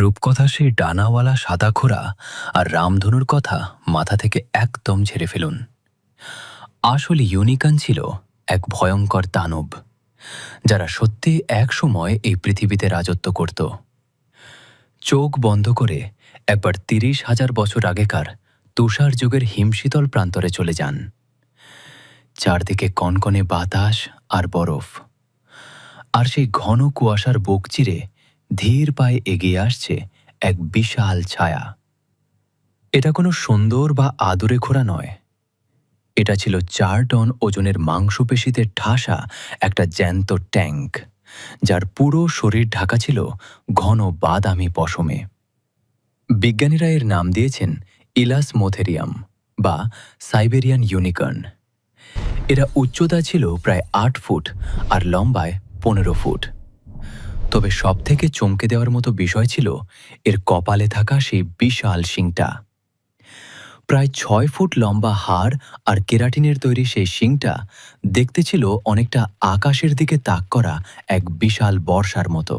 রূপকথা সেই ডানাওয়ালা সাদা ঘোড়া আর রামধনুর কথা মাথা থেকে একদম ঝেড়ে ফেলুন। আসলে ইউনিকর্ন ছিল এক ভয়ঙ্কর দানব, যারা সত্যি একসময় এই পৃথিবীতে রাজত্ব করত। চোখ বন্ধ করে একবার ৩০,০০০ বছর আগেকার তুষার যুগের হিমশীতল প্রান্তরে চলে যান। চারদিকে কনকনে বাতাস আর বরফ, আর সেই ঘন কুয়াশার বুক চিরে ধীর পায়ে এগিয়ে আসছে এক বিশাল ছায়া। এটা কোনো সুন্দর বা আদরে ঘোড়া নয়, এটা ছিল ৪ টন ওজনের মাংসপেশিতে ঠাসা একটা জ্যান্ত ট্যাঙ্ক, যার পুরো শরীর ঢাকা ছিল ঘন বাদামি পশমে। বিজ্ঞানীরা এর নাম দিয়েছেন ইলাস মোথেরিয়াম বা সাইবেরিয়ান ইউনিকর্ন। এরা উচ্চতা ছিল প্রায় ৮ ফুট আর লম্বায় ১৫ ফুট। তবে সবথেকে চমকে দেওয়ার মতো বিষয় ছিল এর কপালে থাকা সেই বিশাল শিংটা। প্রায় ৬ ফুট লম্বা হাড় আর কেরাটিনের তৈরি সেই শিংটা দেখতে ছিল অনেকটা আকাশের দিকে তাক করা এক বিশাল বর্ষার মতো।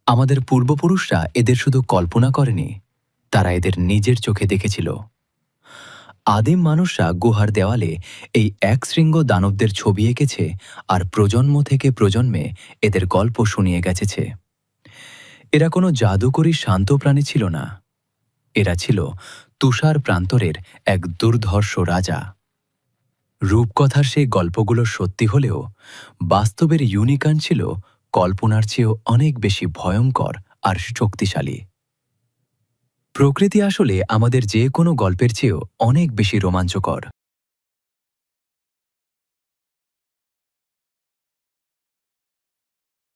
আমাদের পূর্বপুরুষরা এদের শুধু কল্পনা করেনি, তারা এদের নিজের চোখে দেখেছিল। আদিম মানুষরা গুহার দেওয়ালে এই একশৃঙ্গ দানবদের ছবি এঁকেছে আর প্রজন্ম থেকে প্রজন্মে এদের গল্প শুনিয়ে গেছে। এরা কোনো জাদুকরী শান্ত প্রাণী ছিল না, এরা ছিল তুষার প্রান্তরের এক দুর্ধর্ষ রাজা। রূপকথার সেই গল্পগুলো সত্যি হলেও বাস্তবের ইউনিকর্ন ছিল কল্পনার চেয়েও অনেক বেশি ভয়ঙ্কর আর শক্তিশালী। প্রকৃতি আসলে আমাদের যে কোনো গল্পের চেয়েও অনেক বেশি রোমাঞ্চকর।